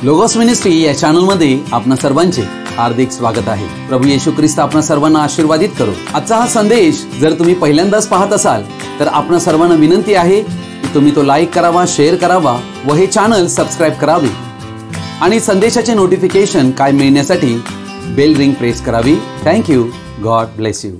Logos ministry या चॅनलमध्ये आपणा सर्वांचे हार्दिक स्वागत आहे। प्रभू येशू ख्रिस्त आपणा सर्वांना आशीर्वादित करो। आजचा हा संदेश जर तुम्ही पहिल्यांदाच पाहत असाल तर आपणा सर्वांना विनंती आहे की तुम्ही तो लाईक करावा, शेअर करावा व हे चॅनल सबस्क्राइब करावे आणि संदेशाचे नोटिफिकेशन काय मिळण्यासाठी बेल रिंग प्रेस करावी। Thank you. God bless you.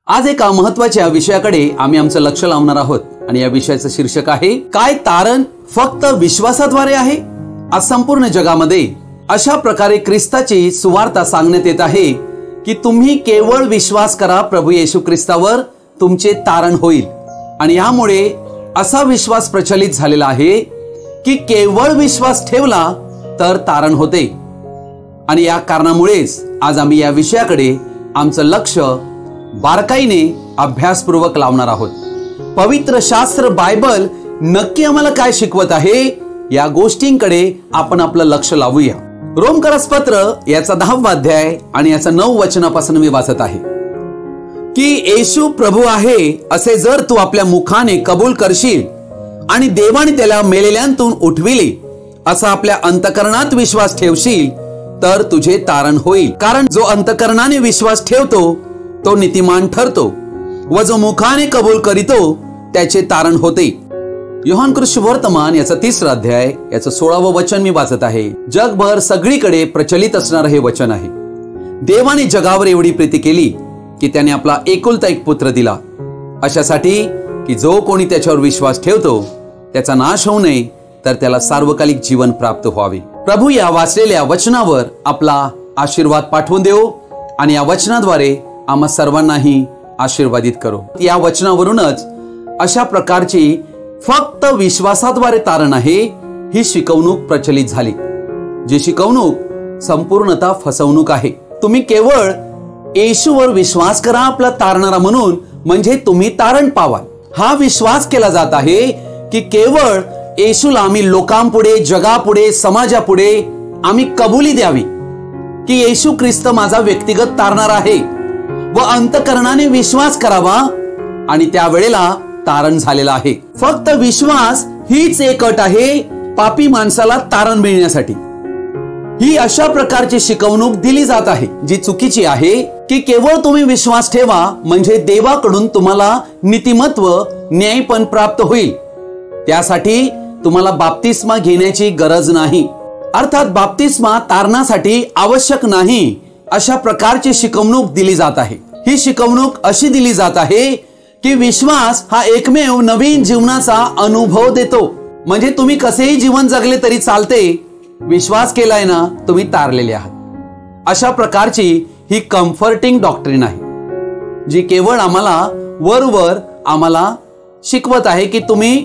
आज एका महत्त्वाच्या विषयाकडे आम्ही आमचं लक्ष लावणार आहोत आणि या विषयाचं शीर्षक आहे, काय तारण फक्त विश्वासाद्वारे आहे। आज संपूर्ण जगामध्ये अशा प्रकारे ख्रिस्ताची सुवार्ता सांगण्यात येत आहे की तुम्ही केवळ विश्वास करा प्रभू येशू ख्रिस्तावर, तुमचे तारण होईल। आणि यामुळे असा विश्वास प्रचलित झालेला आहे की केवळ विश्वास ठेवला तर तारण होते। आणि या कारणामुळेच आज आम्ही या विषयाकडे आमचं लक्ष बारकाईने अभ्यासपूर्वक लावणार आहोत। पवित्र शास्त्र बायबल नक्की आम्हाला काय शिकवत आहे या गोष्टींकडे आपण आपलं लक्ष लावूया। रोमकरसपत्र याचा 10वा अध्याय आणि याचा 9 वचनापासून मी वाचत आहे की येशू प्रभू आहे असे जर तू आपल्या मुखाने कबूल करशील आणि देवाने त्याला मेलेल्यांतून उठविले असा आपल्या अंतकरणात विश्वास ठेवशील तर तुझे तारण होईल। कारण जो अंतकरणाने विश्वास ठेवतो तो नीतिमान ठरतो व जो मुखाने कबूल करीतो त्याचे तारण होते। योहान सुवर्तमान याचा 3रा अध्याय याचं 16वं वचन मी वाचत आहे। जगभर सगळीकडे प्रचलित असणारे हे वचन आहे। देवाने जगावर एवढी प्रीती केली की त्याने आपला एकुलता एक पुत्र दिला अशासाठी की जो कोणी त्याच्यावर विश्वास ठेवतो त्याचा नाश होऊ नये तर त्याला सार्वकालिक जीवन प्राप्त व्हावे। प्रभू या वाचलेल्या वचनावर आपला आशीर्वाद पाठवून देव आणि या वचनाद्वारे आम्हा सर्वांनाही आशीर्वादित करो। या वचनावरूनच अशा प्रकारची फक्त विश्वासाद्वारे तारण आहे ही शिकवणूक प्रचलित झाली, जी शिकवणूक संपूर्णतः फसवणूक आहे। तुम्ही केवळ येशूवर विश्वास करा आपला तारणारा म्हणून म्हणजे तुम्ही तारण पावाल हा विश्वास केला जात आहे की केवळ येशूला आम्ही लोकांपुढे, जगापुढे, समाजापुढे आम्ही कबुली द्यावी की येशू ख्रिस्त माझा व्यक्तिगत तारणारा आहे व अंतकरणाने विश्वास करावा आणि त्यावेळेला तारण झालेला आहे। फक्त विश्वास हीच एक अट आहे पापी माणसाला तारण मिळण्यासाठी। ही अशा प्रकारची शिकवणूक दिली जात आहे जी चुकीची आहे की केवळ तुम्ही विश्वास ठेवा म्हणजे देवाकडून तुम्हाला नीतिमत्व, न्यायपण प्राप्त होईल। त्यासाठी तुम्हाला बाप्तिस्मा घेण्याची गरज नाही, अर्थात बाप्तिस्मा तारणासाठी आवश्यक नाही अशा प्रकारची शिकवणूक दिली जात आहे। ही शिकवणूक अशी दिली जात आहे की विश्वास हा एकमेव नवीन जीवनाचा अनुभव देतो, म्हणजे तुम्ही कसेही जीवन जगले तरी चालते, विश्वास केलाय ना तुम्ही तारलेले आहात। अशा प्रकारची ही कम्फर्टिंग डॉक्ट्रिन आहे जी केवळ आम्हाला वरवर आम्हाला शिकवत आहे की तुम्ही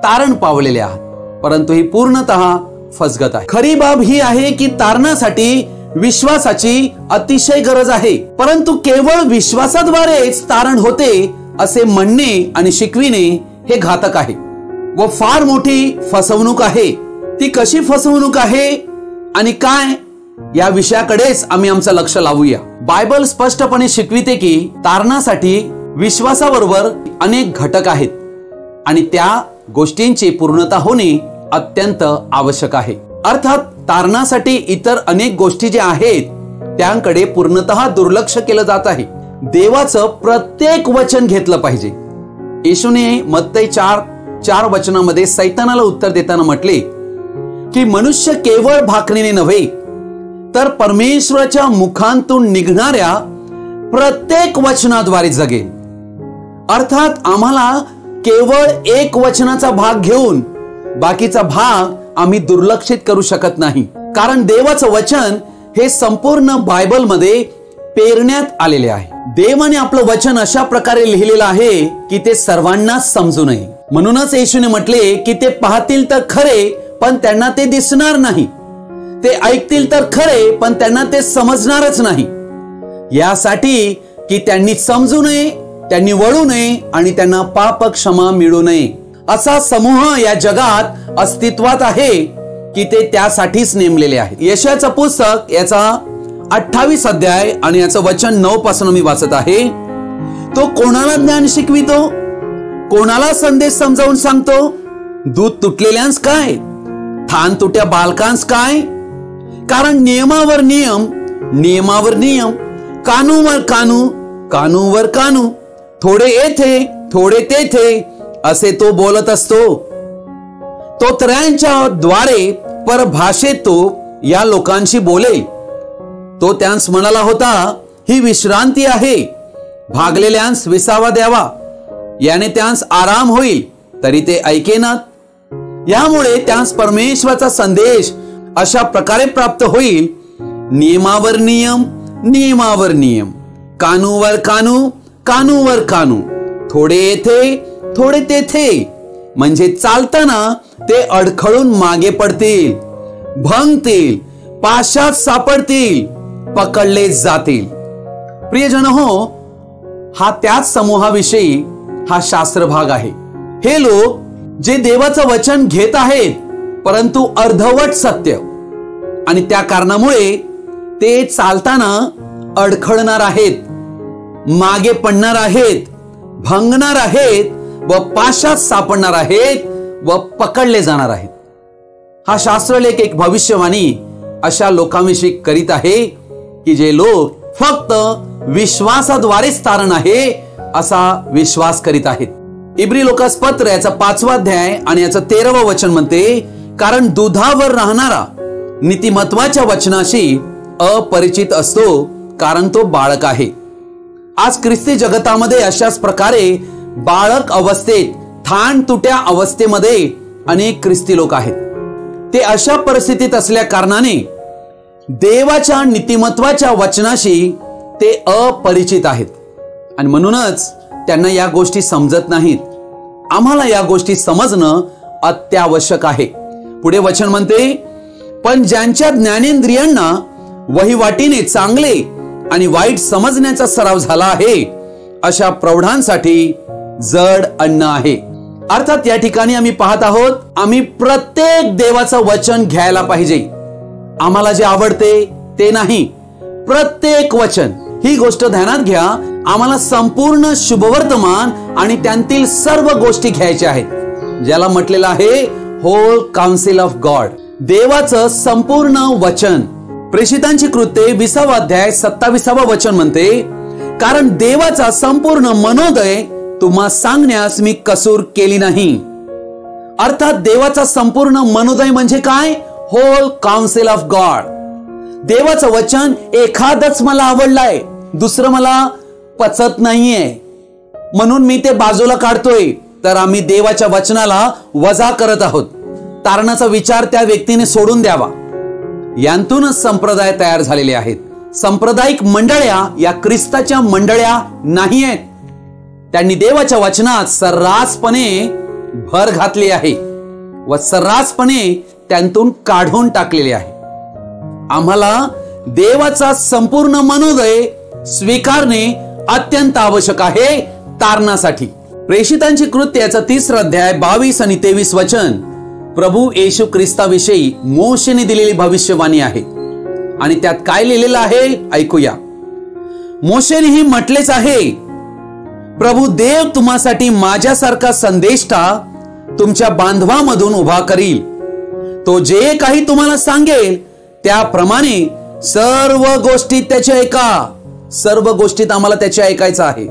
तारण पावलेले आहात, परंतु ही पूर्णतः फसगत आहे। खरी बाब ही आहे की तारणासाठी विश्वासाची अतिशय गरज आहे, परंतु केवळ विश्वासाद्वारेच तारण होते असे म्हणणे आणि शिकविणे हे घातक आहे व फार मोठी फसवणूक आहे। ती कशी फसवणूक आहे आणि काय या विषयाकडेच आम्ही आमचं लक्ष लावूया। बायबल स्पष्टपणे शिकविते की तारणासाठी विश्वासाबरोबर अनेक घटक आहेत आणि त्या गोष्टींची पूर्णता होणे अत्यंत आवश्यक आहे। अर्थात तारणासाठी इतर अनेक गोष्टी ज्या आहेत त्यांकडे पूर्णतः दुर्लक्ष केलं जात आहे। देवाचं प्रत्येक वचन घेतलं पाहिजे। येशूने मत्ती 4:4 वचनामध्ये सैतानाला उत्तर देताना म्हटले की मनुष्य केवळ भाकरीने नव्हे तर परमेश्वराच्या मुखांतून निघणाऱ्या प्रत्येक वचनाद्वारे जगेल। अर्थात आम्हाला केवळ एक वचनाचा भाग घेऊन बाकीचा भाग आम्ही दुर्लक्षित करू शकत नाही, कारण देवाचं वचन हे संपूर्ण बायबलमध्ये पेरण्यात आलेले आहे। देवाने आपलं वचन अशा प्रकारे लिहिलेलं आहे की ते सर्वांना समजू नये। म्हणूनच येशूने म्हटले की ते पाहतील तर खरे पण त्यांना ते दिसणार नाही, ते ऐकतील तर खरे पण त्यांना ते समजणारच नाही, यासाठी की त्यांनी समजू नये, त्यांनी वळू नये आणि त्यांना पाप क्षमा मिळू नये। असा समूह या जगात अस्तित्वात आहे की ते त्यासाठीच नेमलेले आहेत. यशाचं पुस्तक याचा 28 अध्याय आणि याचं वचन 9 पासून मी वाचत आहे. तो कोणाला ज्ञान शिकवितो, कोणाला संदेश समजावून सांगतो? दूध तुटलेल्यांस काय, थान तुट्या बालकांस काय? कारण नियमावर नियम, नियमावर नियम, कानूवर कानू, कानूवर कानू, थोडे येथे थोडे तेथे असे तो बोलत असतो. तो त्रयांच्या द्वारे परभाषेत तो या लोकांशी बोलेल. तो त्यांस म्हणाला होता, ही विश्रांती आहे, भागलेल्यांस विसावा द्यावा, याने त्यांस आराम होईल. तरी ते ऐकेनात. यामुळे त्यांस परमेश्वराचा संदेश अशा प्रकारे प्राप्त होईल, नियमावर नियम, नियमावर नियम, कानूवर कानू, कानूवर कानू, थोडे येथे थोडे तेथे. म्हणजे चालताना ते अडखळून मागे पडतील, भंगतील, पाशात सापडतील, पकडले जातील. प्रियजन हो, हा त्याच समूहाविषयी हा शास्त्र भाग आहे. हे लोक जे देवाचं वचन घेत आहेत परंतु अर्धवट सत्य, आणि त्या कारणामुळे ते चालताना अडखळणार आहेत, मागे पडणार आहेत, भंगणार आहेत व पाशात सापडणार आहेत व पकडले जाणार आहेत. हा शास्त्रलेख एक भविष्यवाणी अशा लोकांविषयी करीत आहे की जे लोक फक्त विश्वासाद्वारेच तारण आहे असा विश्वास करीत आहेत. इब्री लोकास पत्र याचा 5वा अध्याय आणि याचं 13व वचन म्हणते, कारण दुधावर राहणारा नीतिमत्वाच्या वचनाशी अपरिचित असतो, कारण तो बाळक आहे. आज ख्रिस्ती जगतामध्ये अशाच प्रकारे बाळक अवस्थेत, थान तुट्या अवस्थेमध्ये अनेक ख्रिस्ती लोक आहेत. ते अशा परिस्थितीत असल्या कारणाने देवाच्या नीतिमत्वाच्या वचनाशी ते अपरिचित आहेत आणि म्हणूनच त्यांना या गोष्टी समजत नाहीत. आम्हाला या गोष्टी समजणं अत्यावश्यक आहे. पुढे वचन म्हणते, पण ज्यांच्या ज्ञानेंद्रियांना वहिवाटीने चांगले आणि वाईट समजण्याचा सराव झाला आहे अशा प्रौढांसाठी जड अन्न आहे. अर्थात या ठिकाणी आम्ही पाहत आहोत, आम्ही प्रत्येक देवाचं वचन घ्यायला पाहिजे. आम्हाला जे आवडते ते नाही, प्रत्येक वचन. ही गोष्ट ध्यानात घ्या, आम्हाला संपूर्ण शुभवर्तमान आणि त्यांतील सर्व गोष्टी घ्यायच्या आहेत, ज्याला म्हटलेलं आहे होल काउन्सिल ऑफ गॉड, देवाचं संपूर्ण वचन. प्रेषितांची कृत्ये 20वा अध्याय 27व वचन म्हणते, कारण देवाचा संपूर्ण मनोदय तुम्हा सांगण्यास मी कसूर केली नाही. अर्थात देवाचा संपूर्ण मनोदय म्हणजे काय? Whole council of God. देवाचं वचन एखादच मला आवडलंय, दुसरं मला पचत नाहीये म्हणून मी ते बाजूला काढतोय, तर आम्ही देवाच्या वचनाला वजा करत आहोत. तारणाचा विचार त्या व्यक्तीने सोडून द्यावा. यांतूनच संप्रदाय तयार झालेले आहेत. सांप्रदायिक मंडळ्या या ख्रिस्ताच्या मंडळ्या नाही आहेत. त्यांनी देवाच्या वचनात सर्रासपणे भर घातली आहे व सर्रासपणे त्यांतून काढून टाकलेले आहे. आम्हाला देवाचा संपूर्ण मनोदय स्वीकारणे अत्यंत आवश्यक आहे तारणासाठी. प्रेषितांची कृत्ये याचा 3रा अध्याय 22 आणि 23 वचन प्रभू येशू ख्रिस्ताविषयी मोशेने दिलेली भविष्यवाणी आहे आणि त्यात काय लिहिलेलं आहे ऐकूया. मोशेनेही म्हटलेच आहे, प्रभू देव तुम्हासाठी माझ्यासारखा संदेष्टा तुमच्या बांधवामधून उभा करील. तो जे काही तुम्हाला सांगेल त्याप्रमाणे सर्व गोष्टीत त्याचे ऐका. सर्व गोष्टीत आम्हाला त्याचे ऐकायचं आहे.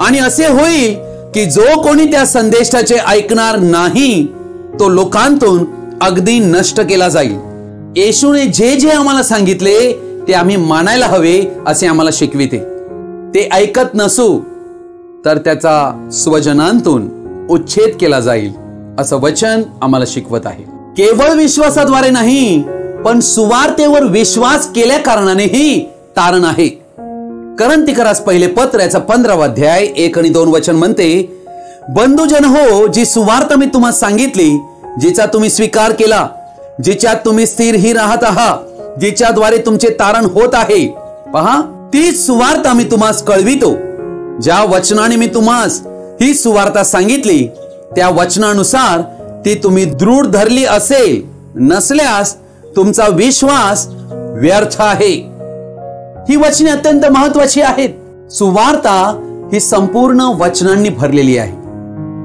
आणि असे होईल की जो कोणी त्या संदेशाचे ऐकणार नाही तो लोकांतून अगदी नष्ट केला जाईल. येशूने जे जे आम्हाला सांगितले ते आम्ही मानायला हवे असे आम्हाला शिकविते. ते ऐकत नसू तर त्याचा स्वजनांतून उच्छेद केला जाईल असं वचन आम्हाला शिकवत आहे. केवळ विश्वासाद्वारे नाही पण सुवार्तेवर विश्वास केल्या कारणानेही तारण आहे. करंथीकरास पहिले पत्र याचा 15वा अध्याय 1 आणि 2 वचन म्हणते, बंधुजन हो, जी सुवार्ता मी तुम्हाला सांगितली, जिचा तुम्ही स्वीकार केला, जिच्यात तुम्ही स्थिरही राहत आहात, जिच्याद्वारे तुमचे तारण होत आहे, पहा तीच सुवार्ता मी तुम्हास कळवितो. ज्या वचनाने मी तुम्हास ही सुवार्ता सांगितली त्या वचनानुसार ती तुम्ही दृढ धरली असेल नसल्यास तुमचा विश्वास व्यर्थ आहे. ही वचने अत्यंत महत्वाची आहेत. सुवार्ता ही संपूर्ण वचनांनी भरलेली आहे.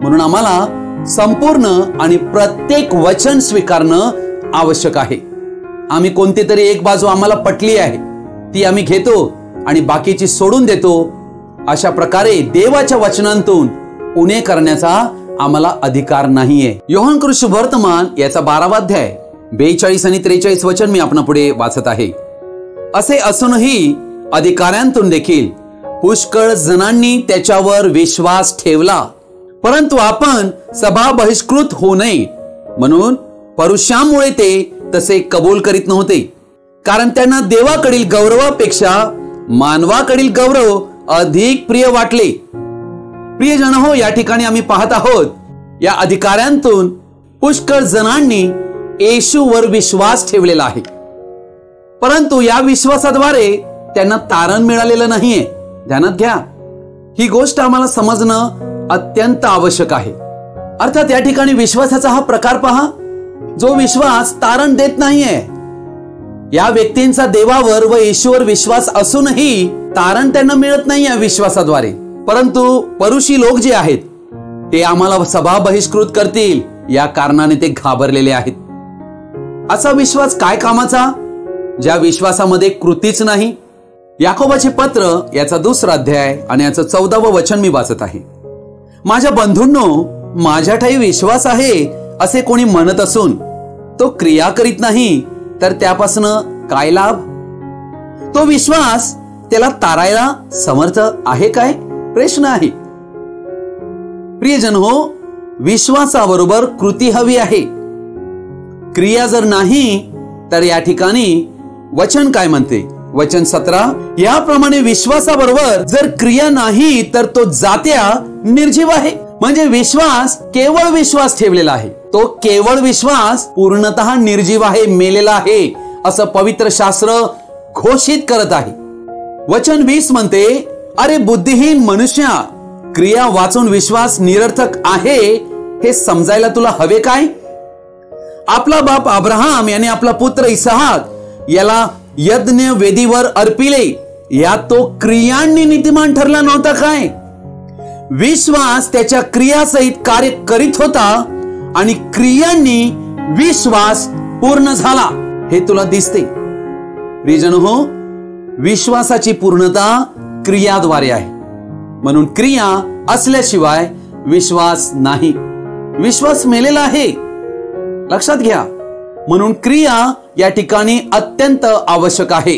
म्हणून आम्हाला संपूर्ण आणि प्रत्येक वचन स्वीकारणं आवश्यक आहे. आम्ही कोणती तरी एक बाजू आम्हाला पटली आहे ती आम्ही घेतो आणि बाकीची सोडून देतो. अशा प्रकारे देवाच्या वचनांतून उणे करण्याचा आम्हाला अधिकार नाहीये. योहान कृत शुभवर्तमान याचा 12वा अध्याय 42 आणि 43 वचन मी आपणापुढे वाचत आहे. असे असूनही अधिकाऱ्यांतून देखील पुष्कळ जणांनी त्याच्यावर विश्वास ठेवला, परंतु आपण सभा बहिष्कृत होऊ नये म्हणून परुषामुळे ते तसे कबूल करीत नव्हते, कारण त्यांना देवाकडील गौरवापेक्षा मानवाकडील गौरव अधिक प्रिय वाटले. प्रियजन हो, या ठिकाणी आम्ही पाहत आहोत या अधिकाऱ्यांतून पुष्कळ जणांनी येशूवर विश्वास ठेवलेला आहे, परंतु या विश्वासाद्वारे त्यांना तारण मिळालेलं नाहीये. ध्यानात घ्या, ही गोष्ट आम्हाला समजणं अत्यंत आवश्यक आहे. अर्थात या ठिकाणी विश्वासाचा हा प्रकार पहा, जो विश्वास तारण देत नाहीये. या व्यक्तींचा देवावर व येशूवर विश्वास असूनही तारण त्यांना मिळत नाही या विश्वासाद्वारे. परंतु परुषी लोक जे आहेत ते आम्हाला सभा बहिष्कृत करतील या कारणाने ते घाबरलेले आहेत. असा विश्वास काय कामाचा ज्या विश्वासामध्ये कृतीच नाही. याकोबाचे पत्र याचा 2रा अध्याय आणि याचं 14वं वचन मी वाचत आहे. माझ्या बंधूंनो, माझ्या ठाई विश्वास आहे असे कोणी म्हणत असून तो क्रिया करीत नाही तर त्यापासून काय लाभ? तो विश्वास त्याला तारायला समर्थ आहे काय? प्रश्न आहे. प्रियजन हो, विश्वासाबरोबर कृती हवी आहे. क्रिया जर नाही तर या ठिकाणी वचन काय म्हणते? वचन 17, याप्रमाणे विश्वासाबरोबर जर क्रिया नाही तर तो जात्या निर्जीव आहे. म्हणजे विश्वास केवळ विश्वास ठेवलेला आहे, तो केवळ विश्वास पूर्णतः निर्जीव आहे, मेलेला आहे असं पवित्र शास्त्र घोषित करत आहे. वचन 20 म्हणते, अरे बुद्धिहीन मनुष्या, क्रिया वाचून विश्वास निरर्थक आहे हे समजायला तुला हवे काय? आपला बाप अब्राहम याने आपला पुत्र इसहाक याला यज्ञ वेदीवर अर्पिले, या तो क्रियांनी नीतिमान ठरला नव्हता काय? विश्वास त्याच्या क्रियासहित कार्य करीत होता आणि क्रियांनी विश्वास पूर्ण झाला हे तुला दिसते. प्रियजन हो, विश्वासाची पूर्णता क्रियाद्वारे आहे. म्हणून क्रिया असल्याशिवाय विश्वास नाही. विश्वास मेलेला आहे, लक्षात घ्या. म्हणून क्रिया या ठिकाणी अत्यंत आवश्यक आहे.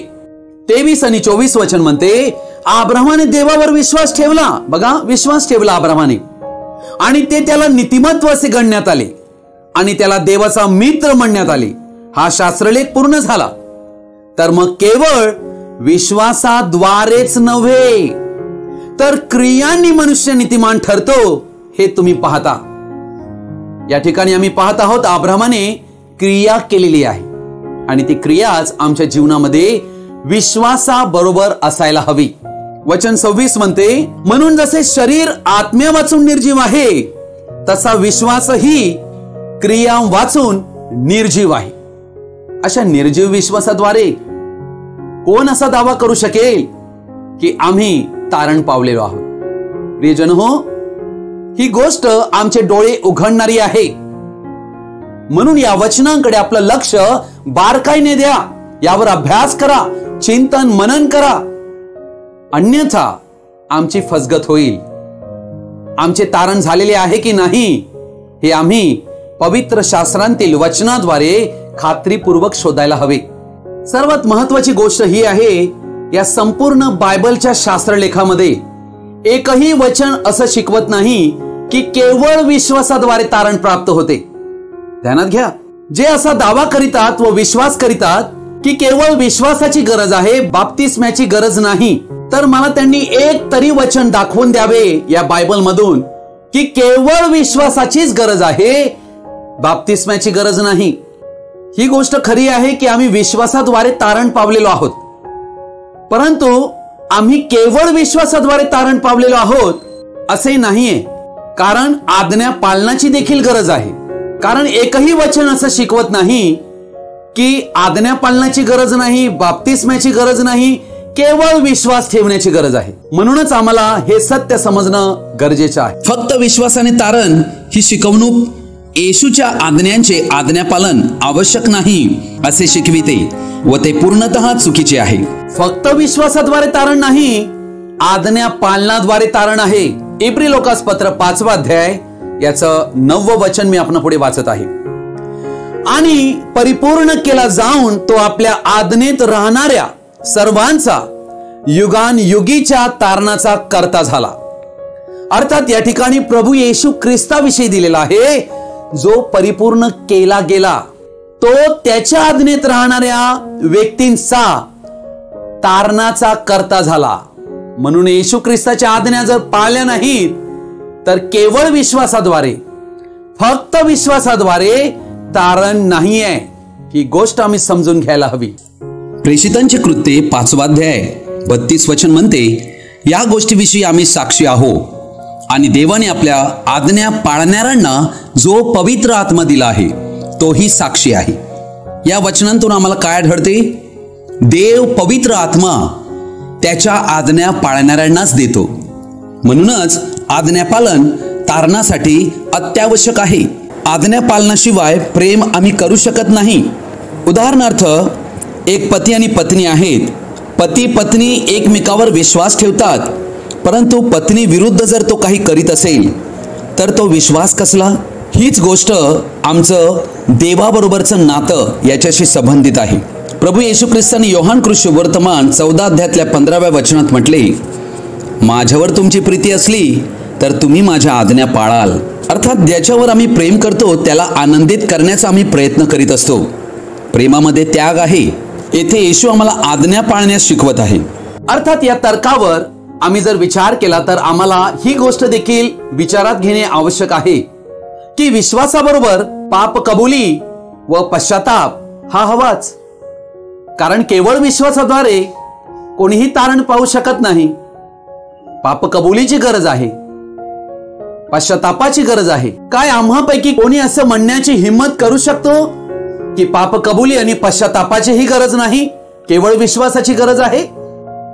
23 आणि 24 वचन म्हणते, अब्राहमाने देवावर विश्वास ठेवला. बघा, विश्वास ठेवला अब्राहमाने आणि ते त्याला नीतिमत्व असे गणण्यात आले आणि त्याला देवाचा मित्र म्हणण्यात आले. हा शास्त्रलेख पूर्ण झाला. तर मग केवळ विश्वासाद्वारेच नव्हे तर क्रियांनी मनुष्य नीतिमान ठरतो हे तुम्ही पाहता. या ठिकाणी आम्ही पाहत आहोत अब्राहमाने क्रिया केलेली आहे आणि ती क्रियाच आमच्या जीवनामध्ये विश्वासाबरोबर असायला हवी. वचन 26 म्हणते, म्हणून जसे शरीर आत्म्या वाचून निर्जीव आहे तसा विश्वासही क्रिया वाचून निर्जीव आहे. अशा निर्जीव विश्वासाद्वारे कोण असा दावा करू शकेल की आम्ही तारण पावलेलो आहोत? प्रियजन हो, ही गोष्ट आमचे डोळे उघडणारी आहे. म्हणून या वचनांकडे आपलं लक्ष बारकाईने द्या, यावर अभ्यास करा, चिंतन मनन करा. अन्यथा आमची फसगत होईल. आमचे तारण झालेले आहे की नाही हे आम्ही पवित्र शास्त्रांतील वचनाद्वारे खात्रीपूर्वक शोधायला हवे. सर्वात महत्वाची गोष्ट ही आहे, या संपूर्ण बायबलच्या शास्त्रलेखामध्ये एकही वचन असं शिकवत नाही की केवळ विश्वासाद्वारे तारण प्राप्त होते. ध्यानात घ्या, जे असा दावा करीतात व विश्वास करीतात की केवळ विश्वासाची गरज आहे, बाप्तिस्म्याची गरज नाही, तर मला त्यांनी एक तरी वचन दाखवून द्यावे या बायबल मधून की केवळ विश्वासाचीच गरज आहे, बाप्तिस्म्याची गरज नाही. ही गोष्ट खरी आहे की आम्ही विश्वासाद्वारे तारण पावलेलो आहोत, परंतु आम्ही केवळ विश्वासाद्वारे तारण पावलेलो आहोत असे नाहीये. कारण आज्ञा पालनाची देखील गरज आहे. कारण एकही वचन असं शिकवत नाही की आज्ञा पालनाची गरज नाही, बाप्तिस्म्याची गरज नाही, केवळ विश्वास ठेवण्याची गरज आहे. म्हणूनच आम्हाला हे सत्य समजणं गरजेचं आहे. फक्त विश्वासाने तारण ही शिकवणूक येशूच्या आज्ञांचे आज्ञापालन आवश्यक नाही असे शिकविते व ते पूर्णतः चुकीचे आहे. फक्त विश्वासाद्वारे तारण नाही, आज्ञा पालनाद्वारे तारण आहे. इब्री लोकास पत्र 5वा अध्याय याचं 9वं वचन मी आपल्या पुढे वाचत आहे. आणि परिपूर्ण केला जाऊन तो आपल्या आज्ञेत राहणाऱ्या सर्वांचा युगानयुगीच्या तारणाचा कर्ता झाला. अर्थात या ठिकाणी प्रभू येशू ख्रिस्ताविषयी दिलेला आहे, जो परिपूर्ण केला गेला, तो त्याच्या आज्ञेत राहणाऱ्या व्यक्तींचा तारणाचा कर्ता झाला. म्हणून येशू ख्रिस्ताच्या आज्ञा जर पाळल्या नाहीत तर केवळ विश्वासाद्वारे, फक्त विश्वासाद्वारे तारण नाहीये. ही गोष्ट आम्ही समजून घ्यायला हवी. प्रेषितांचे कृत्ये 5वा अध्याय 32 वचन म्हणते, या गोष्टीविषयी आम्ही साक्षी आहो आणि देवाने आपल्या आज्ञा पाळणाऱ्यांना जो पवित्र आत्मा दिला आहे तोही साक्षी आहे. या वचनांतून आम्हाला काय आढळते? देव पवित्र आत्मा त्याच्या आज्ञा पाळणाऱ्यांनाच देतो. म्हणूनच आज्ञापालन तारणासाठी अत्यावश्यक आहे. आज्ञा पालनाशिवाय प्रेम आम्ही करू शकत नाही. उदाहरणार्थ, एक पती आणि पत्नी आहेत. पती पत्नी एकमेकावर विश्वास ठेवतात, परंतु पत्नी विरुद्ध जर तो काही करीत असेल तर तो विश्वास कसला? हीच गोष्ट आमचं देवाबरोबरचं नातं याच्याशी संबंधित आहे. प्रभू येशू ख्रिस्ताने योहान सुवर्तमान 14 अध्यायातल्या 15व्या वचनात म्हटले, माझ्यावर तुमची प्रीती असली तर तुम्ही माझ्या आज्ञा पाळाल. अर्थात ज्याच्यावर आम्ही प्रेम करतो त्याला आनंदित करण्याचा आम्ही प्रयत्न करीत असतो. प्रेमामध्ये त्याग आहे. येथे येशू आम्हाला आज्ञा पाळण्यास शिकवत आहे. अर्थात या तर्कावर आम्ही जर विचार केला तर आम्हाला ही गोष्ट देखील विचारात घेणे आवश्यक आहे की विश्वासाबरोबर पाप कबुली व पश्चाताप हा हवाच. कारण केवळ विश्वासाद्वारे कोणीही तारण पाहू शकत नाही. पाप कबुलीची गरज आहे, पश्चातापाची गरज आहे. काय आम्हापैकी कोणी असं म्हणण्याची हिम्मत करू शकतो की पाप कबुली आणि पश्चातापाची ही गरज नाही, केवळ विश्वासाची गरज आहे?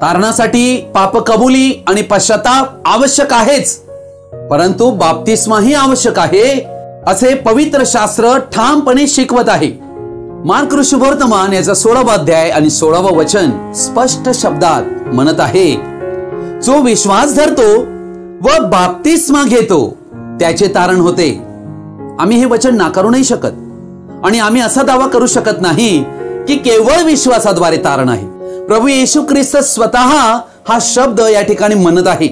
तारणासाठी पाप कबुली आणि पश्चाताप आवश्यक आहेच, परंतु बाप्तिस्माही आवश्यक आहे असे पवित्र शास्त्र ठामपणे शिकवत आहे. मार्क सुवर्तमान याचा 16वा अध्याय आणि 16वं वचन स्पष्ट शब्दात म्हणत आहे, जो विश्वास धरतो व बाप्तिस्मा घेतो त्याचे तारण होते. आम्ही हे वचन नाकारू नाही शकत आणि आम्ही असा दावा करू शकत नाही की केवळ विश्वासाद्वारे तारण आहे. प्रभू येशू ख्रिस्त स्वतः हा शब्द या ठिकाणी म्हणत आहे,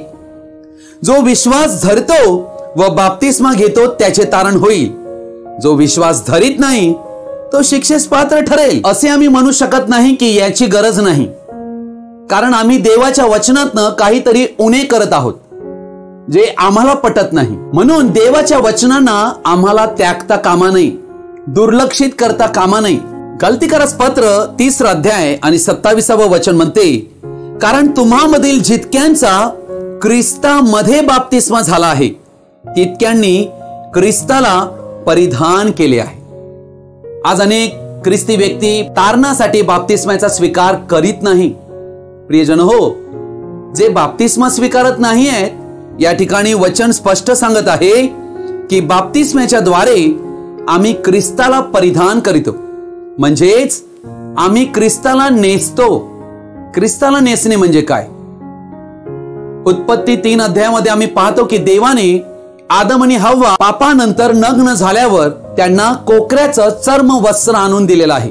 जो विश्वास धरतो व बाप्तिस्मा घेतो त्याचे तारण होईल. जो विश्वास धरीत नाही तो शिक्षेस पात्र ठरेल. असे आम्ही म्हणू शकत नाही की याची गरज नाही, कारण आम्ही देवाच्या वचनातनं काहीतरी उणे करत आहोत जे आम्हाला पटत नाही. म्हणून देवाच्या वचनांना आम्हाला त्यागता कामा नये, दुर्लक्षित करता कामा नये. गलतीकारस पत्र 30 अध्याय आणि 27वं वचन म्हणते, कारण तुम्हामधील जितक्यांचा ख्रिस्तामध्ये बाप्तिस्मा झाला आहे तितक्यांनी ख्रिस्ताला परिधान केले आहे. आज अनेक ख्रिस्ती व्यक्ती तारणासाठी बाप्तिस्माचा स्वीकार करीत नाही. प्रियजन हो, जे बाप्तिस्मा स्वीकारत नाही आहेत या ठिकाणी वचन स्पष्ट सांगत आहे की बाप्तिस्म्याच्या द्वारे आम्ही ख्रिस्ताला परिधान करीतो, म्हणजेच आम्ही ख्रिस्ताला नेसतो. ख्रिस्ताला नेसणे म्हणजे काय? उत्पत्ती 3 अध्यायामध्ये आम्ही पाहतो की देवाने आदम आणि हव्वा पापानंतर नग्न झाल्यावर त्यांना कोकऱ्याचं चर्म वस्त्र आणून दिलेलं आहे.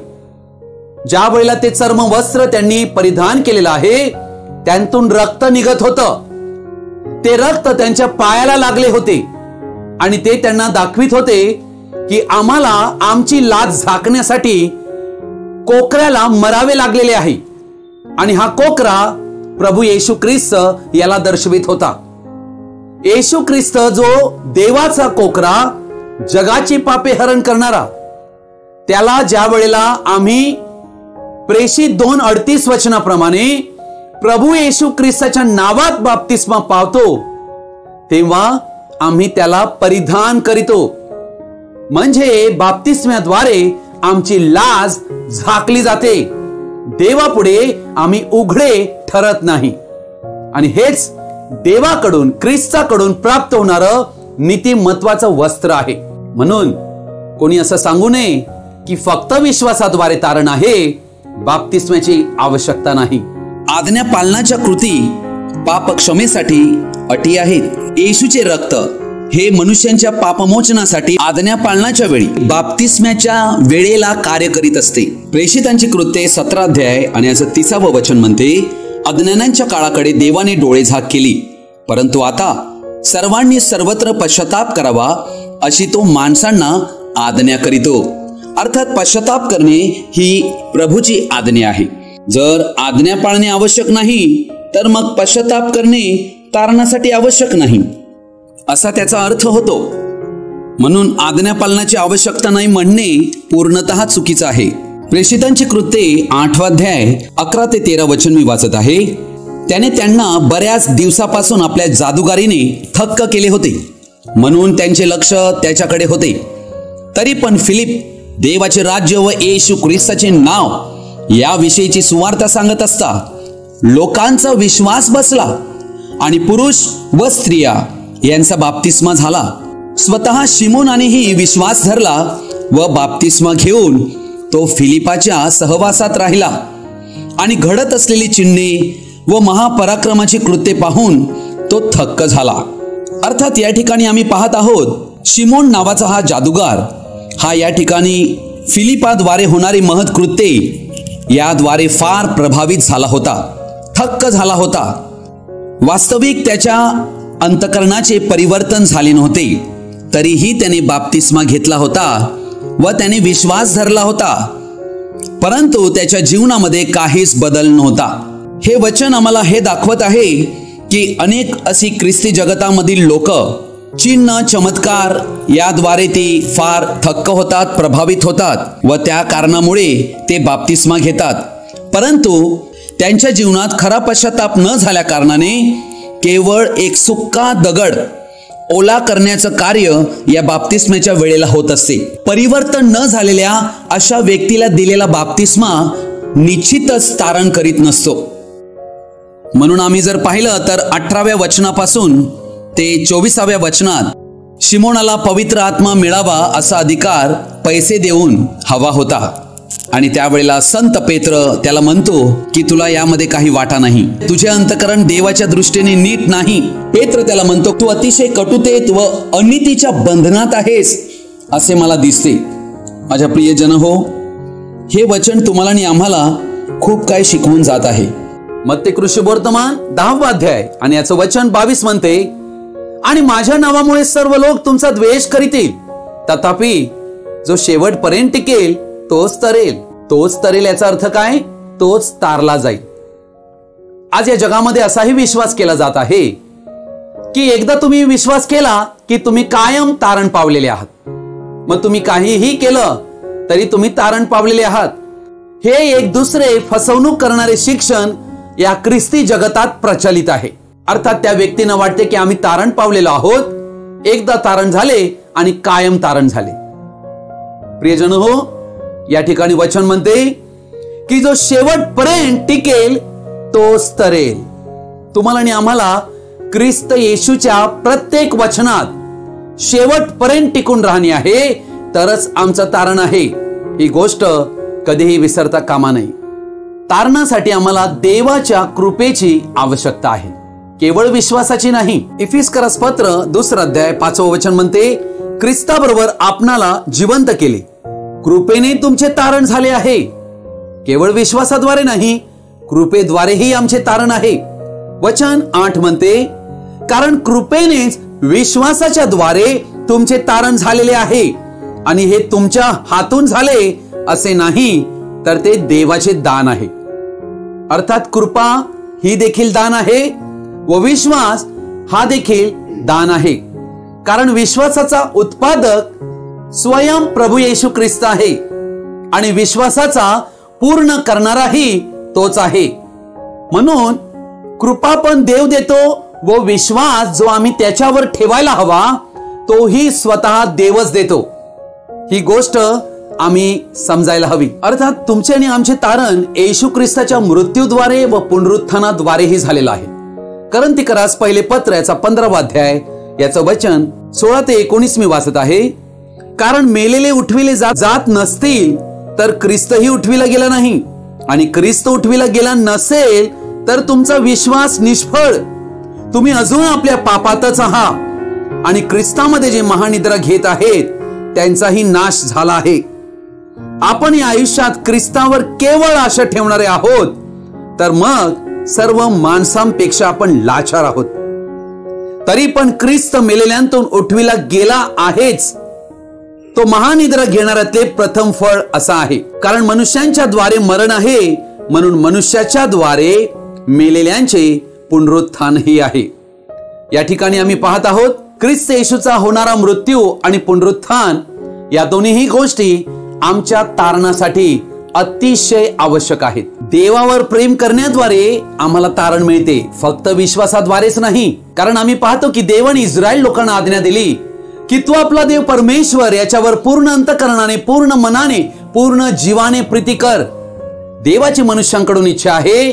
ज्या वेळेला ते चर्म वस्त्र त्यांनी परिधान केलेलं आहे त्यांतून रक्त निघत होतं. ते रक्त त्यांच्या पायाला लागले होते आणि ते त्यांना दाखवित होते की आम्हाला आमची लाज झाकण्यासाठी कोकऱ्याला मरावे लागलेले आहे. आणि हा कोकरा प्रभू येशू ख्रिस्त याला दर्शवित होता. येशू ख्रिस्त जो देवाचा कोकरा, जगाची पापे हरण करणारा, त्याला ज्या वेळेला आम्ही प्रेषित 2:38 वचनाप्रमाणे प्रभू येशू ख्रिस्ताच्या नावात बाप्तिस्मा पावतो तेव्हा आम्ही त्याला परिधान करीतो. म्हणजे बाप्तिस्म्याद्वारे आमची लाज झाकली जाते, देवापुढे आम्ही उघडे ठरत नाही. आणि हेच देवाकडून, ख्रिस्ताकडून प्राप्त होणारं नीतिमत्वाचं वस्त्र आहे. म्हणून कोणी असं सांगू नये की फक्त विश्वासाद्वारे तारण आहे, बाप्तिस्म्याची आवश्यकता नाही. आज्ञा पालनाच्या कृती पाप क्षमेसाठी अटी आहेत. येशूचे रक्त हे मनुष्यांच्या पापमोचनासाठी आज्ञा पालनाच्या वेळी, बाप्तिस्म्याच्या वेळेला कार्य करीत असते. प्रेषितांची कृत्ये 17 अध्याय आणि याचं 30वे वचन म्हणते, अज्ञानांच्या काळाकडे देवाने डोळेझाक केली, परंतु आता सर्वांनी सर्वत्र पश्चाताप करावा अशी तो माणसांना आज्ञा करीतो. अर्थात पश्चाताप करणे ही प्रभूची आज्ञा आहे. जर आज्ञा पाळणे आवश्यक नाही तर मग पश्चाताप करणे तारणासाठी आवश्यक नाही, असा त्याचा अर्थ होतो. म्हणून आज्ञा पालनाची आवश्यकता नाही म्हणणे पूर्णतः चुकीचं आहे. प्रेषितांची कृत्ये 8 अध्याय 11 ते 13 वचन मी वाचत आहे. त्याने त्यांना बऱ्याच दिवसापासून आपल्या जादूगारीने थक्क केले होते, म्हणून त्यांचे लक्ष त्याच्याकडे होते. तरी पण फिलिप देवाचे राज्य व येशू ख्रिस्ताचे नाव याविषयीची सुवार्ता सांगत असता लोकांचा विश्वास बसला आणि पुरुष व स्त्रिया यांचा बाप्तिस्मा झाला. स्वतः शिमोनानेही विश्वास धरला व बाप्तिस्मा घेऊन तो फिलिपाच्या सहवासात राहिला. आणि घडत असलेली चिन्हे व महापराक्रमाची कृत्ये पाहून तो थक्क झाला. अर्थात या ठिकाणी आम्ही पाहत आहोत, शिमोन नावाचा हा जादूगार हा या ठिकाणी फिलिपाद्वारे होणारी महत् कृत्ये याद्वारे फार प्रभावित झाला होता, थक्क झाला होता. वास्तविक त्याच्या अंतकरणाचे परिवर्तन झाले नव्हते, तरीही त्याने बाप्तिस्मा घेतला होता व त्याने विश्वास धरला होता, परंतु त्याच्या जीवनामध्ये काहीच बदल नव्हता. हे वचन आम्हाला हे दाखवत आहे की अनेक अशी ख्रिस्ती जगतामधील लोक चिन्ह चमत्कार याद्वारे ती फार थक्क होतात, प्रभावित होतात व त्या कारणामुळे ते बाप्तिस्मा घेतात, परंतु त्यांच्या जीवनात खरा पश्चाताप न झाल्या कारणाने केवळ एक सुक्का दगड ओला करण्याचं कार्य या बाप्तिस्म्याच्या वेळेला होत असते. परिवर्तन न झालेल्या अशा व्यक्तीला दिलेला बाप्तिस्मा निश्चितच तारण करीत नसतो. म्हणून आम्ही जर पाहिलं तर 18व्या वचनापासून ते 24व्या वचनात शिमोनाला पवित्र आत्मा मिळावा असा अधिकार पैसे देऊन हवा होता. आणि त्यावेळेला संत पेत्र त्याला म्हणतो की तुला यामध्ये काही वाटा नाही, तुझे अंतकरण देवाच्या दृष्टीने नीट नाही. पेत्र त्याला म्हणतो, तू अतिशय कटुतेत व अनितीच्या बंधनात आहेस असे मला दिसते. माझ्या प्रियजन हो, हे वचन तुम्हाला आणि आम्हाला खूप काही शिकवून जात आहे. मत्ते शुभवर्तमान 10वा अध्याय आणि याचं वचन 22 म्हणते, आणि माझ्या नावामुळे सर्व लोक तुमचा द्वेष करीतील, तथापि जो शेवटपर्यंत टिकेल तोच तरेल. तोच तरेल याचा अर्थ काय? तोच तारला जाईल. आज या जगामध्ये असाही विश्वास केला जात आहे की एकदा तुम्ही विश्वास केला की तुम्ही कायम तारण पावलेले आहात. मग तुम्ही काहीही केलं तरी तुम्ही तारण पावलेले आहात. हे एक दुसरे फसवणूक करणारे शिक्षण या ख्रिस्ती जगतात प्रचलित आहे. अर्थात त्या व्यक्तींना वाटते की आम्ही तारण पावलेलो आहोत, एकदा तारण झाले आणि कायम तारण झाले. प्रियजन हो, या ठिकाणी वचन म्हणते की जो शेवटपर्यंत टिकेल तोच तरेल. तुम्हाला आणि आम्हाला ख्रिस्त येशूच्या प्रत्येक वचनात शेवटपर्यंत टिकून राहणे आहे, तरच आमचं तारण आहे. ही गोष्ट कधीही विसरता कामा नये. तारणासाठी आम्हाला देवाच्या कृपेची आवश्यकता आहे, केवळ विश्वासाची नाही. इफिस्करास पत्र 2 अध्याय 5वे वचन म्हणते, ख्रिस्ताबरोबर आपणाला जिवंत केले, कृपेने तुमचे तारण झाले आहे. केवळ विश्वासाद्वारे नाही, कृपेद्वारेही आमचे तारण आहे. वचन 8 म्हणते, कारण कृपेनेच विश्वासाच्या द्वारे तुमचे तारण झालेले आहे, आणि हे तुमच्या हातून झाले असे नाही, तर ते देवाचे दान आहे. अर्थात कृपा ही देखील दान आहे व विश्वास हा देखील दान आहे. कारण विश्वासाचा उत्पादक स्वयं प्रभू येशू ख्रिस्त आहे आणि विश्वासाचा पूर्ण करणाराही तोच आहे. म्हणून कृपा पण देव देतो व विश्वास जो आम्ही त्याच्यावर ठेवायला हवा तोही स्वतः देवच देतो. ही गोष्ट आम्ही समजायला हवी. अर्थात तुमचे आणि आमचे तारण येशू ख्रिस्ताच्या मृत्यूद्वारे व पुनरुत्थानाद्वारेही झालेलं आहे. कोरिन्थीकरास पहिले पत्र याचा 15वा अध्याय याचं वचन 16 ते 19 मी वाचत आहे. कारण मेलेले उठविले जात नसतील तर ख्रिस्तही उठविला गेला नाही, आणि ख्रिस्त उठविला गेला नसेल तर तुमचा विश्वास निष्फळ. तुम्ही अजून आपल्या पापातच आहात, आणि ख्रिस्तामध्ये जे महानिद्रा घेत आहेत त्यांचाही नाश झाला आहे. आपण या आयुष्यात ख्रिस्तावर केवळ आशा ठेवणारे आहोत, तर मग सर्व माणसांपेक्षा आपण लाचार आहोत. तरी पण ख्रिस्त मेलेल्यांतून उठविला गेला आहेच. तो महानिद्रा घेणाऱ्यातले प्रथम फळ असा आहे. कारण मनुष्यांच्या द्वारे मरण आहे, म्हणून मनुष्याच्या द्वारे मेलेल्यांचे पुनरुत्थानही आहे. या ठिकाणी आम्ही पाहत आहोत ख्रिस्त येशूचा होणारा मृत्यू आणि पुनरुत्थान या दोन्हीही गोष्टी आमच्या तारणासाठी अतिशय आवश्यक आहेत. देवावर प्रेम करण्याद्वारे आम्हाला तारण मिळते, फक्त विश्वासाद्वारेच नाही. कारण आम्ही पाहतो की देवाने इस्रायल लोकांना आज्ञा दिली की तू आपला देव परमेश्वर याच्यावर पूर्ण अंतःकरणाने, पूर्ण मनाने, पूर्ण जीवाने प्रीती कर. देवाची मनुष्यांकडून इच्छा आहे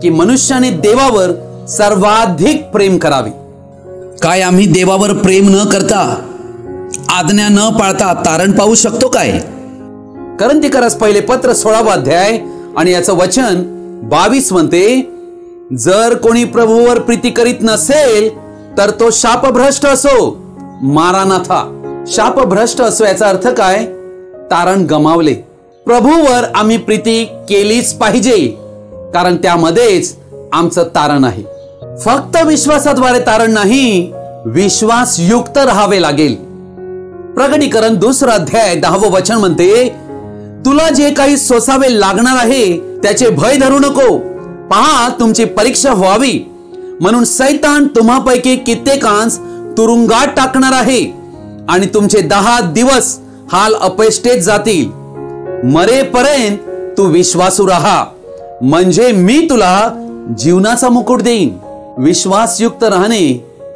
की मनुष्याने देवावर सर्वाधिक प्रेम करावे. काय आम्ही देवावर प्रेम न करता, आज्ञा न पाळता तारण पाहू शकतो काय? कोरिन्थीकरास पहिले पत्र 16वा अध्याय आणि याचं वचन 22 म्हणते, जर कोणी प्रभूवर प्रीती करीत नसेल तर तो शापभ्रष्ट असो. मारानाथा. शापभ्रष्ट असो याचा अर्थ काय? तारण गमावले. प्रभूवर आम्ही प्रीती केलीच पाहिजे, कारण त्यामध्येच आमचं तारण आहे. फक्त विश्वासाद्वारे तारण नाही, विश्वासयुक्त राहावे लागेल. प्रकटीकरण 2 अध्याय 10वं वचन म्हणते, तुला जे काही सोसावे लागणार आहे त्याचे भय धरू नको. पहा, तुमची परीक्षा व्हावी म्हणून सैतान तुम्हापैकी कित्येकांस तुरुंगात टाकणार आहे, आणि तुमचे 10 दिवस हाल अपयष्टेत जातील. मरेपर्यंत तू विश्वासू राहा, म्हणजे मी तुला जीवनाचा मुकुट देईन. विश्वासयुक्त राहणे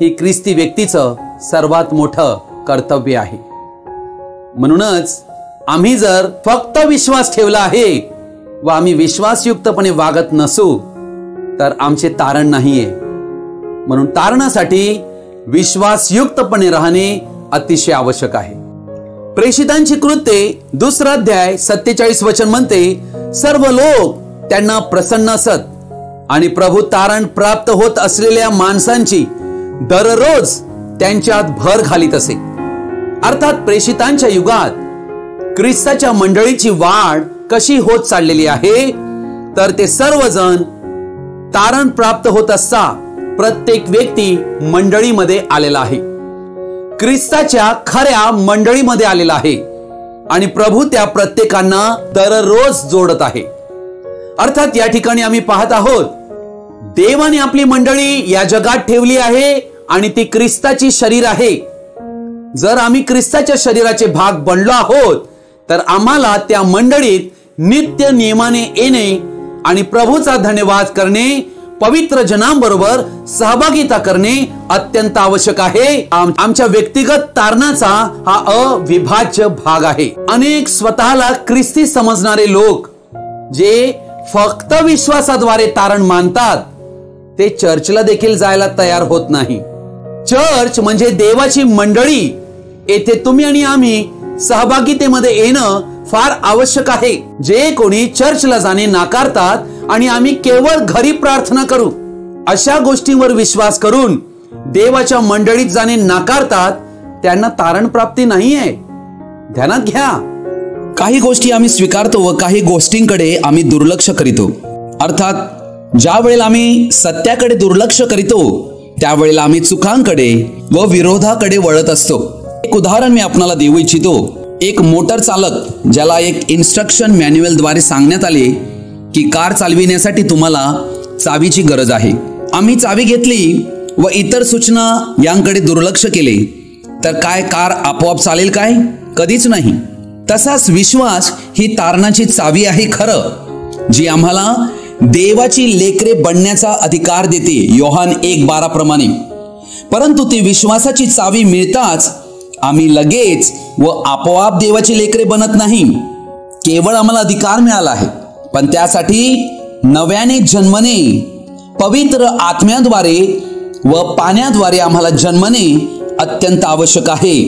ही ख्रिस्ती व्यक्तीचं सर्वात मोठं कर्तव्य आहे. म्हणूनच आम्ही जर फक्त विश्वास ठेवला आहे व आम्ही विश्वासयुक्तपणे वागत नसू तर आमचे तारण नाहीये. म्हणून तारणासाठी विश्वासयुक्तपणे राहणे अतिशय आवश्यक आहे. प्रेषितांची कृत्ये 2 अध्याय 47 वचन म्हणते, सर्व लोक त्यांना प्रसन्न असत, आणि प्रभू तारण प्राप्त होत असलेल्या माणसांची दररोज त्यांच्यात भर घालीत असे. अर्थात प्रेषितांच्या युगात ख्रिस्ताच्या मंडळीची वाढ कशी होत चाललेली आहे, तर ते सर्वजण तारण प्राप्त होत असता प्रत्येक व्यक्ती मंडळीमध्ये आलेला आहे, ख्रिस्ताच्या खऱ्या मंडळीमध्ये आलेला आहे, आणि प्रभू त्या प्रत्येकांना दररोज जोडत आहे. अर्थात या ठिकाणी आम्ही पाहत आहोत देवाने आपली मंडळी या जगात ठेवली आहे आणि ती ख्रिस्ताची शरीर आहे. जर आम्ही ख्रिस्ताच्या शरीराचे भाग बनलो आहोत तर आम्हाला त्या मंडळीत नित्य नियमाने येणे आणि प्रभूचा धन्यवाद करणे, पवित्र जनांबरोबर सहभागिता करणे अत्यंत आवश्यक आहे. आमच्या व्यक्तिगत तारणाचा हा अविभाज्य भाग आहे. अनेक स्वतःला ख्रिस्ती समजणारे लोक जे फक्त विश्वासाद्वारे तारण मानतात ते चर्चला देखील जायला तयार होत नाही. चर्च म्हणजे देवाची मंडळी. येथे तुम्ही आणि आम्ही सहभागितेमध्ये येणं फार आवश्यक आहे. जे कोणी चर्चला जाणे नाकारतात आणि आम्ही केवळ घरी प्रार्थना करू अशा गोष्टींवर विश्वास करून देवाच्या मंडळीत जाणे नाकारतात, त्यांना तारण प्राप्ती नाहीये. ध्यानात घ्या, काही गोष्टी आम्ही स्वीकारतो व काही गोष्टींकडे आम्ही दुर्लक्ष करीतो. अर्थात ज्या वेळेला आम्ही सत्याकडे दुर्लक्ष करीतो त्यावेळेला आम्ही चुकांकडे व विरोधाकडे वळत असतो. एक उदाहरण मी आपल्याला देऊ इच्छितो. एक मोटर चालक ज्याला एक इन्स्ट्रक्शन मॅन्युअल द्वारे सांगण्यात आले की कार चालविण्यासाठी तुम्हाला चावीची गरज आहे. आम्ही चावी घेतली व इतर सूचना यांकडे दुर्लक्ष केले तर काय कार आपोआप चालेल काय? कधीच नाही. तसाच विश्वास ही तारणाची चावी आहे खरं, जी आम्हाला देवाची लेकरे बनण्याचा अधिकार देते योहान 1:12 प्रमाणे. परंतु ती विश्वासाची चावी मिळताच आम्ही लगेच व आपोआप देवाची लेकरे बनत नाही. केवळ आम्हाला अधिकार मिळाला आहे, पण त्यासाठी नव्याने जन्मने, पवित्र आत्म्याद्वारे व पाण्याद्वारे आम्हाला जन्मने अत्यंत आवश्यक आहे.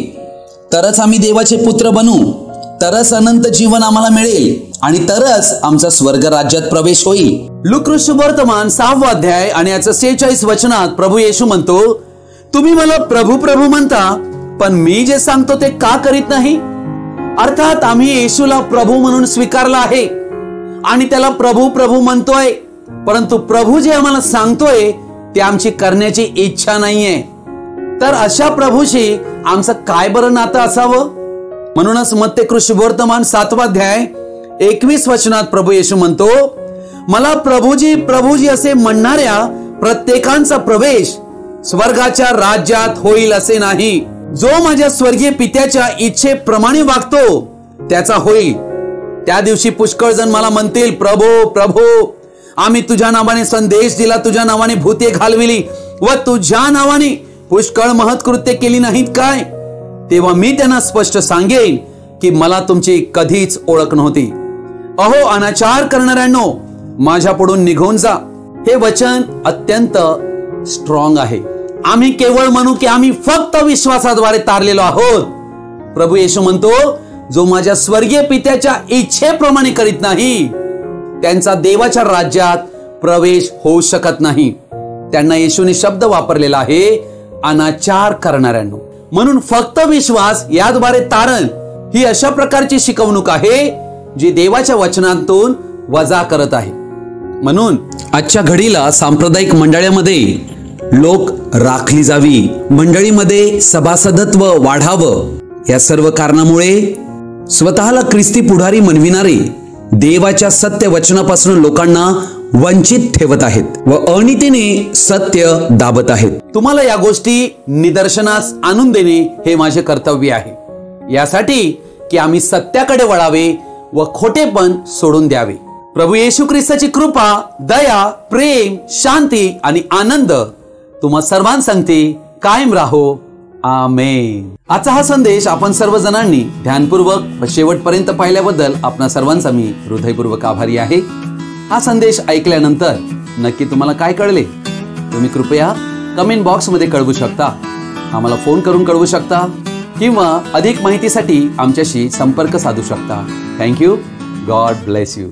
तरच आम्ही देवाचे पुत्र बनू, तरच अनंत जीवन आम्हाला मिळेल आणि तरच आमचा स्वर्ग राज्यात प्रवेश होईल. लूका सुवर्तमान 6 अध्याय आणि याचं 46 वचनात प्रभू येशू म्हणतो, तुम्ही मला प्रभू प्रभू म्हणता, पण मी जे सांगतो ते का करीत नाही. अर्थात आम्ही येशूला प्रभू म्हणून स्वीकारला आहे आणि त्याला प्रभू प्रभू म्हणतोय, परंतु प्रभू जे आम्हाला सांगतोय ते आमची करण्याची इच्छा नाहीये. तर अशा प्रभूशी आमचं काय बरं नातं असावं. म्हणूनच मत्ते सुवर्तमान 7 अध्याय 21 वचनात प्रभू येशू म्हणतो, मला प्रभूजी प्रभूजी असे म्हणणाऱ्या प्रत्येकांचा प्रवेश स्वर्गाच्या राज्यात होईल असे नाही. जो माझ्या स्वर्गीय पित्याच्या इच्छेप्रमाणे वागतो त्याचा होईल. त्या दिवशी पुष्कळ जण मला म्हणतील, प्रभू प्रभू, आम्ही तुझ्या नावाने संदेश दिला, तुझ्या नावाने भूते घालविली व तुझ्या नावाने पुष्कळ महत्कृत्य केली नाहीत काय. तेव्हा मी त्यांना स्पष्ट सांगेन की मला तुमची कधीच ओळख नव्हती. अहो अनाचार करणाऱ्यांनो, माझ्या पुढून निघून जा. हे वचन अत्यंत स्ट्रॉंग आहे. आम्ही केवळ म्हणू की आम्ही फक्त विश्वासाद्वारे तारलेलो आहोत. प्रभू येशू म्हणतो, जो माझ्या स्वर्गीय पित्याच्या इच्छेप्रमाणे करीत नाही त्यांचा देवाच्या राज्यात प्रवेश होऊ शकत नाही. त्यांना येशूने शब्द वापरलेला आहे, अनाचार करणाऱ्यांनो. म्हणून फक्त विश्वास याद्वारे तारण ही अशा प्रकारची शिकवणूक आहे जी देवाच्या वचनातून वजा करत आहे. म्हणून आजच्या घडीला सांप्रदायिक मंडळामध्ये लोक राखली जावी, मंडळीमध्ये सभासदत्व वाढावं, या सर्व कारणामुळे स्वतःला ख्रिस्ती पुढारी म्हणविणारे देवाच्या सत्य वचनापासून लोकांना वंचित ठेवत आहेत व अनितीने सत्य दाबत आहेत. तुम्हाला या गोष्टी निदर्शनास आणून देणे हे माझे कर्तव्य आहे, यासाठी की आम्ही सत्याकडे वळावे व खोटेपण सोडून द्यावे. प्रभू येशू ख्रिस्ताची कृपा, दया, प्रेम, शांती आणि आनंद तुम्हा सर्वांसंगती कायम राहो. आमेन. आजचा हा संदेश आपण सर्वजणांनी ध्यानपूर्वक व शेवटपर्यंत पाहिल्याबद्दल आपणा सर्वांचा मी हृदयपूर्वक आभारी आहे. हा संदेश ऐकल्यानंतर नक्की तुम्हाला काय कळले तुम्ही कृपया कमेंट बॉक्स मध्ये कळवू शकता, आम्हाला फोन करून कळवू शकता किंवा अधिक माहितीसाठी आमच्याशी संपर्क साधू शकता. थँक्यू. God bless you.